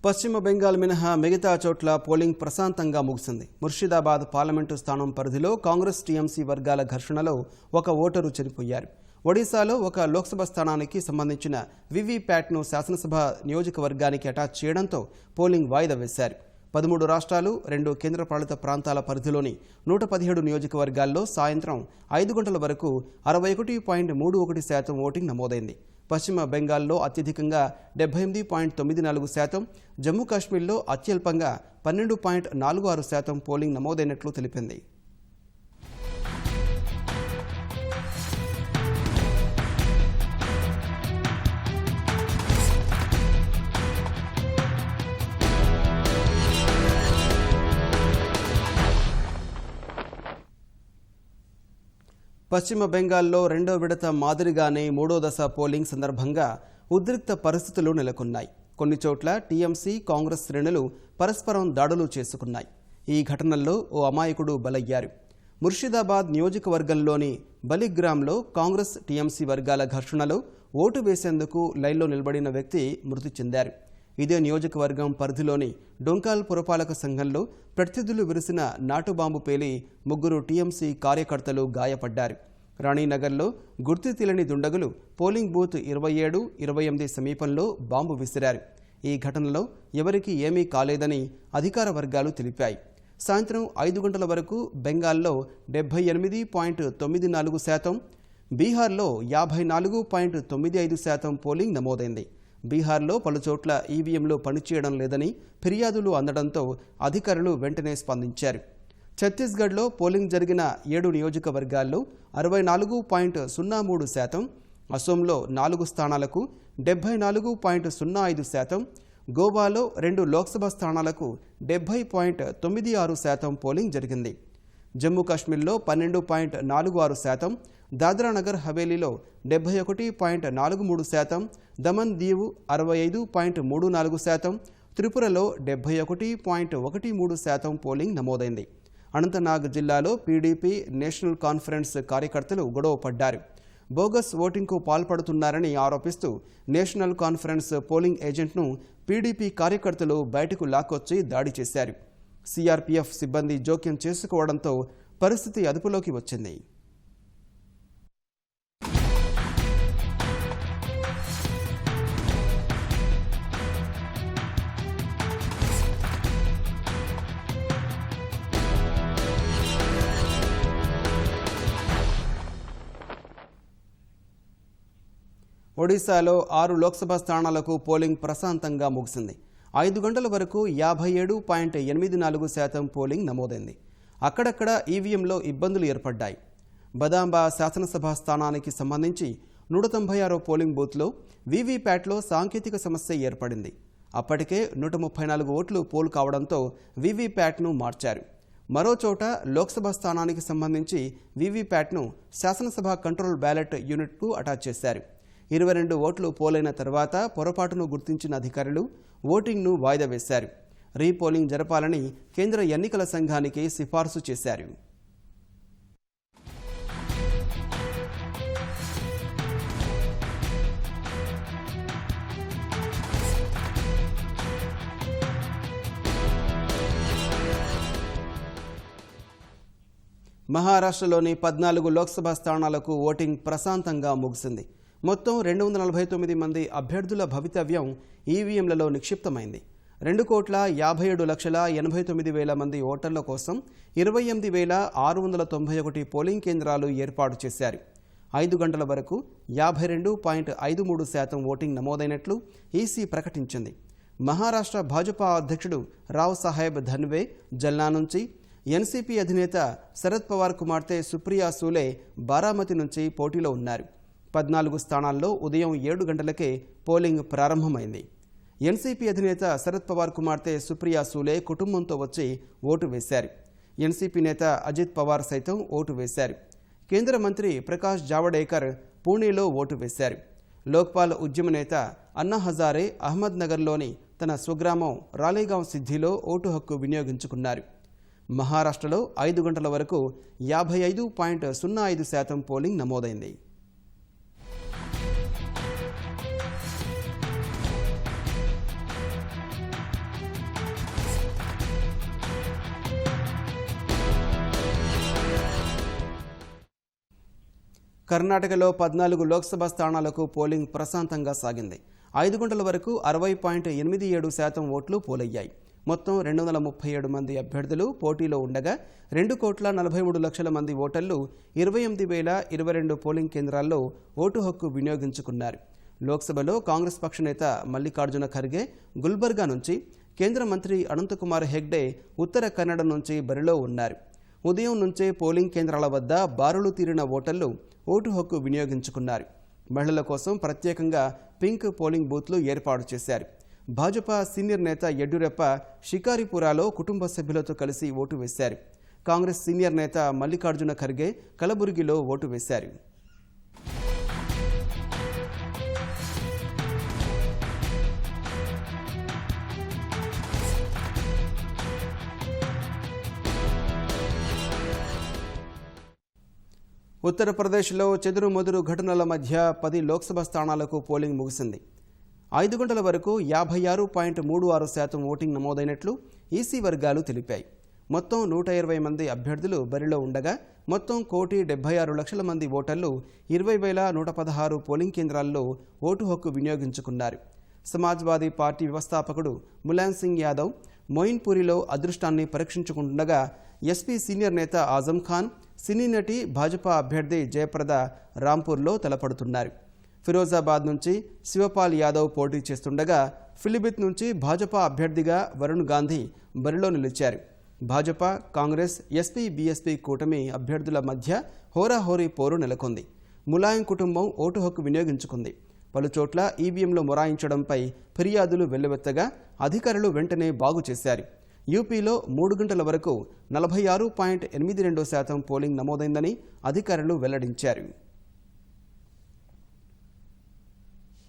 పశ్చిమ బెంగాల్ మినహా మిగతా చోట్ల పోలింగ్ ప్రశాంతంగా ముగిసింది. ముర్షిదాబాద్ పార్లమెంటు స్థానం పరిధిలో కాంగ్రెస్ టీఎంసీ వర్గాల ఘర్షణలో ఒక ఓటరు చనిపోయారు. ఒడిశాలో ఒక లోక్సభ స్థానానికి సంబంధించిన వీవీప్యాట్ను శాసనసభ నియోజకవర్గానికి అటాచ్ చేయడంతో పోలింగ్ వాయిదా వేశారు. 13 రాష్ట్రాలు, 2 కేంద్రపాలిత ప్రాంతాల పరిధిలోని 117 నియోజకవర్గాల్లో సాయంత్రం 5 గంటల వరకు 61.31% ఓటింగ్ నమోదైంది. పశ్చిమ బెంగాల్లో అత్యధికంగా 78.94%, జమ్మూ కాశ్మీర్లో అత్యల్పంగా 12.46% పోలింగ్ నమోదైనట్లు తెలిపింది. పశ్చిమ బెంగాల్లో రెండో విడత మాదిరిగానే మూడో దశ పోలింగ్ సందర్భంగా ఉద్రిక్త పరిస్థితులు నెలకొన్నాయి. కొన్ని చోట్ల టీఎంసీ, కాంగ్రెస్ శ్రేణులు పరస్పరం దాడులు చేసుకున్నాయి. ఈ ఘటనల్లో ఓ అమాయకుడు బలయ్యారు. ముర్షిదాబాద్ నియోజకవర్గంలోని బలిగ్రామ్లో కాంగ్రెస్ టీఎంసీ వర్గాల ఘర్షణలో ఓటు వేసేందుకు లైన్లో నిలబడిన వ్యక్తి మృతి చెందారు. ఇదే నియోజకవర్గం పరిధిలోని డొంకాల్ పురపాలక సంఘంలో ప్రత్యర్థులు విరిసిన నాటుబాంబు పేలి 3 టీఎంసీ కార్యకర్తలు గాయపడ్డారు. రాణీనగర్లో గుర్తు తెలియని దుండగులు పోలింగ్ బూత్ 27, 28 సమీపంలో బాంబు విసిరారు. ఈ ఘటనలో ఎవరికీ ఏమీ కాలేదని అధికార వర్గాలు తెలిపాయి. సాయంత్రం 5 గంటల వరకు బెంగాల్లో 78.94%, బీహార్లో 54.95% పోలింగ్ నమోదైంది. బీహార్లో పలుచోట్ల ఈవీఎంలు పనిచేయడం లేదని ఫిర్యాదులు అందడంతో అధికారులు వెంటనే స్పందించారు. ఛత్తీస్గఢ్లో పోలింగ్ జరిగిన 7 నియోజకవర్గాల్లో 64.03%, అసోంలో 4 స్థానాలకు 74.05%, గోవాలో 2 లోక్సభ స్థానాలకు 70.96% పోలింగ్ జరిగింది. జమ్మూ కాశ్మీర్లో 12.46%, దాద్రా నగర్ హవేలీలో 71.43%, దమన్ దీవ్ 65.34%, త్రిపురలో 71.13% పోలింగ్ నమోదైంది. అనంతనాగ్ జిల్లాలో పీడీపీ, నేషనల్ కాన్ఫరెన్స్ కార్యకర్తలు గొడవ పడ్డారు. బోగస్ ఓటింగ్కు పాల్పడుతున్నారని ఆరోపిస్తూ నేషనల్ కాన్ఫరెన్స్ పోలింగ్ ఏజెంట్ను పీడీపీ కార్యకర్తలు బయటకు లాక్కొచ్చి దాడి చేశారు. సిఆర్పీఎఫ్ సిబ్బంది జోక్యం చేసుకోవడంతో పరిస్థితి అదుపులోకి వచ్చింది. ఒడిశాలో 6 లోక్సభ స్థానాలకు పోలింగ్ ప్రశాంతంగా ముగిసింది. 5 గంటల వరకు 57.84% పోలింగ్ నమోదైంది. అక్కడక్కడ ఈవీఎంలో ఇబ్బందులు ఏర్పడ్డాయి. బదాంబా శాసనసభ స్థానానికి సంబంధించి 196 పోలింగ్ బూత్లో వీవీప్యాట్లో సాంకేతిక సమస్య ఏర్పడింది. అప్పటికే 134 ఓట్లు పోల్ కావడంతో వీవీప్యాట్ను మార్చారు. మరోచోట లోక్సభ స్థానానికి సంబంధించి వీవీప్యాట్ను శాసనసభ కంట్రోల్ బ్యాలెట్ యూనిట్కు అటాచ్ చేశారు. 22 ఓట్లు పోలైన తర్వాత పొరపాటును గుర్తించిన అధికారులు ఓటింగ్ను వాయిదా వేశారు. రీపోలింగ్ జరపాలని కేంద్ర ఎన్నికల సంఘానికి సిఫార్సు చేశారు. మహారాష్ట్రలోని 14 లోక్సభ స్థానాలకు ఓటింగ్ ప్రశాంతంగా ముగిసింది. మొత్తం 249 మంది అభ్యర్థుల భవితవ్యం ఈవీఎంలలో నిక్షిప్తమైంది. 2,57,89,000 మంది ఓటర్ల కోసం 28,691 పోలింగ్ కేంద్రాలు ఏర్పాటు చేశారు. 5 గంటల వరకు 52.53% ఓటింగ్ నమోదైనట్లు ఈసీ ప్రకటించింది. మహారాష్ట్ర భాజపా అధ్యక్షుడు రావ్ సాహెబ్ ధన్వే జల్నా నుంచి, ఎన్సీపీ అధినేత శరద్ పవార్ కుమార్తె సుప్రియా సూలే బారామతి నుంచి పోటీలో ఉన్నారు. 14 స్థానాల్లో ఉదయం 7 గంటలకే పోలింగ్ ప్రారంభమైంది. ఎన్సీపీ అధినేత శరద్ పవార్ కుమార్తె సుప్రియా సూలే కుటుంబంతో వచ్చి ఓటు వేశారు. ఎన్సీపీ నేత అజిత్ పవార్ సైతం ఓటు వేశారు. కేంద్ర మంత్రి ప్రకాష్ జావడేకర్ పూణేలో ఓటు వేశారు. లోక్పాల్ ఉద్యమ నేత అన్నా హజారే అహ్మద్ నగర్లోని తన స్వగ్రామం రాలేగాం సిద్ధిలో ఓటు హక్కు వినియోగించుకున్నారు. మహారాష్ట్రలో 5 గంటల వరకు 55.05% పోలింగ్ నమోదైంది. కర్ణాటకలో 14 లోక్సభ స్థానాలకు పోలింగ్ ప్రశాంతంగా సాగింది. 5 గంటల వరకు 60.87% ఓట్లు పోలయ్యాయి. మొత్తం 237 మంది అభ్యర్థులు పోటీలో ఉండగా 2,43,00,000 మంది ఓటర్లు 28,022 పోలింగ్ కేంద్రాల్లో ఓటు హక్కు వినియోగించుకున్నారు. లోక్సభలో కాంగ్రెస్ పక్ష నేత మల్లికార్జున ఖర్గే గుల్బర్గా నుంచి, కేంద్ర మంత్రి అనంతకుమార్ హెగ్డే ఉత్తర కన్నడ నుంచి బరిలో ఉన్నారు. ఉదయం నుంచే పోలింగ్ కేంద్రాల వద్ద బారులు తీరిన ఓటర్లు ఓటు హక్కు వినియోగించుకున్నారు. మహిళల కోసం ప్రత్యేకంగా పింక్ పోలింగ్ బూత్లు ఏర్పాటు చేశారు. భాజపా సీనియర్ నేత యడ్యూరప్ప షికారిపురాలో కుటుంబ సభ్యులతో కలిసి ఓటు వేశారు. కాంగ్రెస్ సీనియర్ నేత మల్లికార్జున ఖర్గే కలబుర్గిలో ఓటు వేశారు. ఉత్తరప్రదేశ్లో చెదురుమదురు ఘటనల మధ్య 10 లోక్సభ స్థానాలకు పోలింగ్ ముగిసింది. 5 గంటల వరకు 56.36% ఓటింగ్ నమోదైనట్లు ఈసీ వర్గాలు తెలిపాయి. మొత్తం 120 మంది అభ్యర్థులు బరిలో ఉండగా మొత్తం 1,76,00,000 మంది ఓటర్లు 20,116 పోలింగ్ కేంద్రాల్లో ఓటు హక్కు వినియోగించుకున్నారు. సమాజ్వాదీ పార్టీ వ్యవస్థాపకుడు ములాయం సింగ్ యాదవ్ మొయిన్పూరిలో అదృష్టాన్ని పరీక్షించుకుంటుండగా ఎస్పీ సీనియర్ నేత ఆజం ఖాన్, సినీ నటి భాజపా అభ్యర్థి జయప్రద రాంపూర్లో తలపడుతున్నారు. ఫిరోజాబాద్ నుంచి శివపాల్ యాదవ్ పోటీ చేస్తుండగా ఫిలిభిత్ నుంచి భాజపా అభ్యర్థిగా వరుణ్ గాంధీ బరిలో నిలిచారు. భాజపా, కాంగ్రెస్, ఎస్పీ, బీఎస్పీ కూటమి అభ్యర్థుల మధ్య హోరాహోరీ పోరు నెలకొంది. ములాయం కుటుంబం ఓటు హక్కు వినియోగించుకుంది. పలుచోట్ల ఈవీఎంలు మొరాయించడంపై ఫిర్యాదులు వెల్లువెత్తగా అధికారులు వెంటనే బాగు చేశారు. యూపీలో 3 గంటల వరకు 46.82% పోలింగ్ నమోదైందని అధికారులు వెల్లడించారు.